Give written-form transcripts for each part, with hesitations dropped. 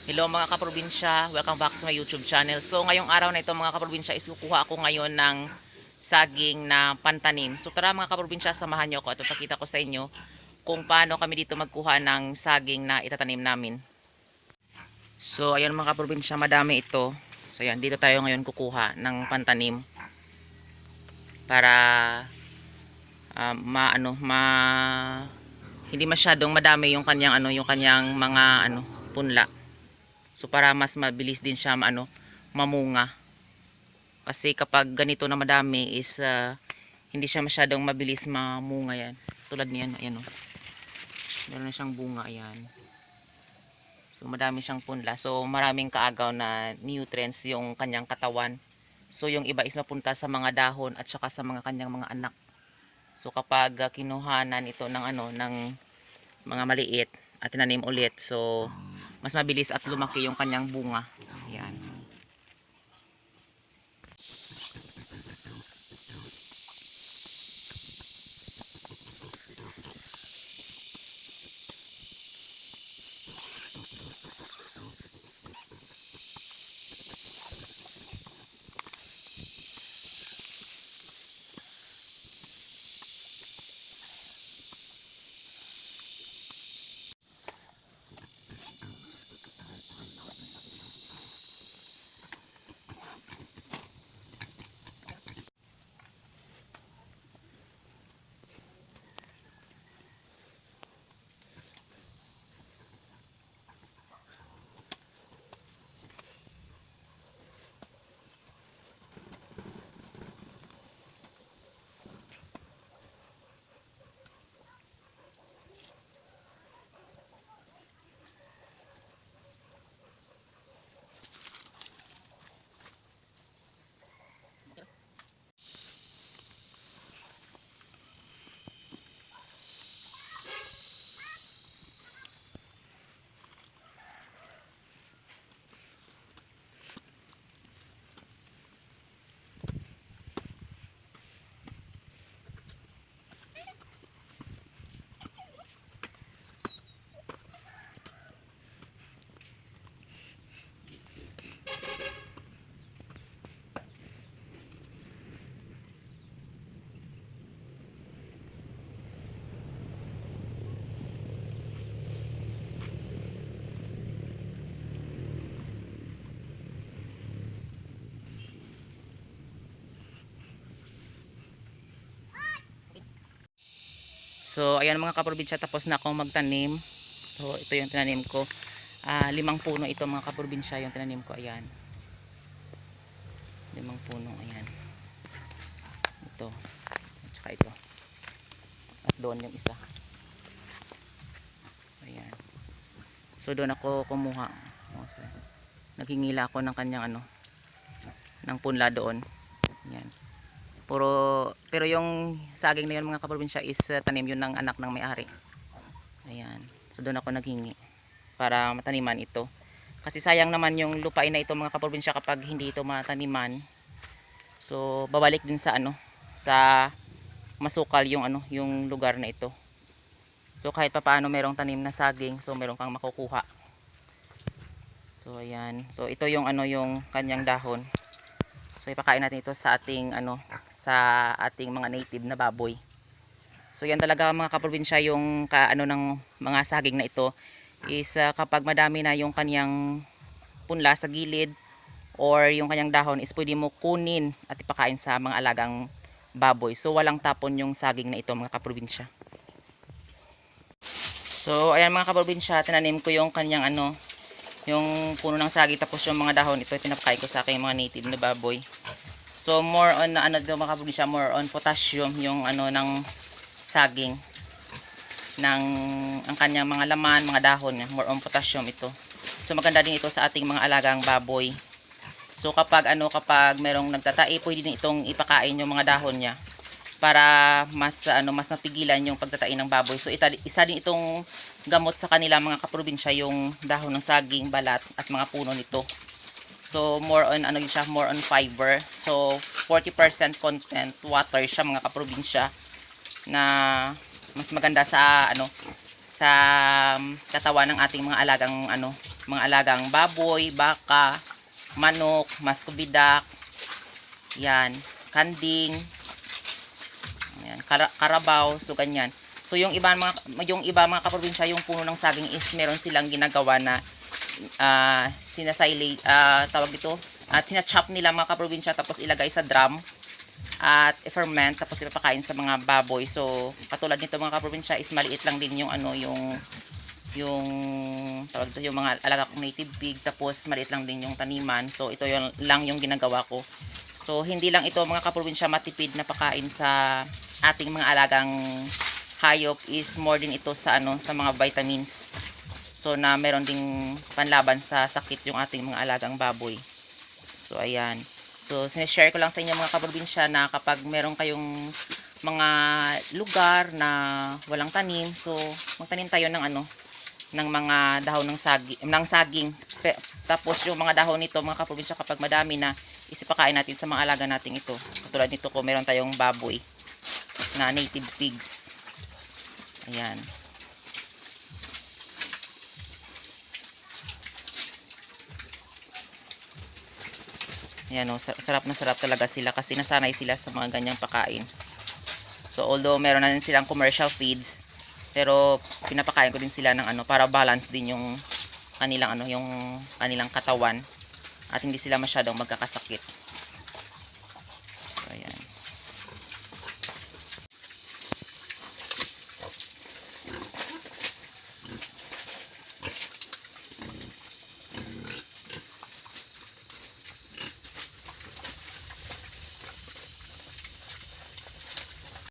Hello mga kaprobinsya, welcome back to my YouTube channel. So ngayong araw na ito mga kaprobinsya is kukuha ako ngayon ng saging na pantanim. So tara mga kaprobinsya, samahan nyo ako at ipakita ko sa inyo kung paano kami dito magkuha ng saging na itatanim namin. So ayun mga kaprobinsya, madami ito. So yan, dito tayo ngayon kukuha ng pantanim para hindi masyadong madami yung kanyang mga punla. So para mas mabilis din siya mamunga. Kasi kapag ganito na madami is hindi siya masyadong mabilis mamunga yan. Tulad niyan, ayan oh. Meron na siyang bunga, ayan. So madami siyang punla. So maraming kaagaw na nutrients yung kanyang katawan. So yung iba is mapunta sa mga dahon at saka sa mga kanyang mga anak. So kapag kinuhanan ito ng mga maliit at tinanim ulit, so mas mabilis at lumaki yung kanyang bunga. Ayan. So ayan mga kaprobinsya, tapos na akong magtanim. So ito yung tinanim ko. 5 puno ito mga kaprobinsya yung tinanim ko. Ayan. 5 puno. Ayan. Ito. At saka ito. At doon yung isa. Ayan. So doon ako kumuha. Naghingila ako ng kanyang ng punla doon. Ayan. Pero yung saging na yun mga kaprobinsya is tanim yun ng anak ng may-ari. Ayan. So doon ako naghingi para mataniman ito. Kasi sayang naman yung lupain na ito mga kaprobinsya kapag hindi ito mataniman. So babalik din sa sa masukal yung yung lugar na ito. So kahit papaano merong tanim na saging, so meron kang makukuha. So ayan. So ito yung yung kanyang dahon. So ipakain natin ito sa ating sa ating mga native na baboy. So yan talaga mga kaprobinsya yung ng mga saging na ito is kapag madami na yung kanyang punla sa gilid or yung kanyang dahon is pwede mo kunin at ipakain sa mga alagang baboy. So walang tapon yung saging na ito mga kaprobinsya. So ayan mga kaprobinsya, tinanim ko yung kanyang yung puno ng saging, tapos yung mga dahon ito pinapakain ko sa aking mga native na baboy. So more on mga kaprobinsya, more on potassium yung ng saging, ang kanyang mga laman, mga dahon, more on potassium ito. So maganda din ito sa ating mga alagang baboy. So kapag merong nagtatai, pwede din itong ipakain yung mga dahon niya para mas mas mapigilan yung pagtatain ng baboy. So isa din itong gamot sa kanila mga kaprobinsya, yung dahon ng saging, balat at mga puno nito. So more on siya, more on fiber. So 40% content water siya mga kaprobinsya, na mas maganda sa sa katawan ng ating mga alagang mga alagang baboy, baka, manok, muscovidac, yan, kanding, yan, karabaw, so ganyan. So yung iba mga kaprobinsya, yung puno ng saging is meron silang ginagawa na sinasilage, tawag dito, at sinachop nila mga kaprobinsya, tapos ilagay sa drum at i-ferment, tapos ipapakain sa mga baboy. So katulad nito mga kaprobinsya is maliit lang din yung yung tawag dito, yung mga alaga kong native pig, tapos maliit lang din yung taniman. So ito lang yung ginagawa ko. So hindi lang ito mga kaprobinsya matipid na pakain sa ating mga alagang hayop, is more din ito sa sa mga vitamins. So na meron ding panlaban sa sakit yung ating mga alagang baboy. So ayan. So sinishare ko lang sa inyo mga kaprobinsya na kapag meron kayong mga lugar na walang tanim, so magtanim tayo ng ng mga dahon ng saging. Tapos yung mga dahon nito mga kaprobinsya, kapag madami na, isipakain natin sa mga alaga nating ito. Katulad nito ko, meron tayong baboy na native pigs. Ayan. Ayan o, sarap na sarap talaga sila kasi nasanay sila sa mga ganyang pakain. So although meron na din silang commercial feeds, pero pinapakain ko din sila ng para balance din yung kanilang katawan at hindi sila masyadong magkakasakit. So ayan.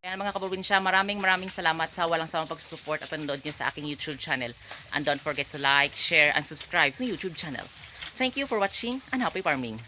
Ayan mga kaprobinsya, maraming salamat sa walang sawang pagsusupport at panonood nyo sa aking YouTube channel. And don't forget to like, share, and subscribe sa YouTube channel. Thank you for watching and happy farming!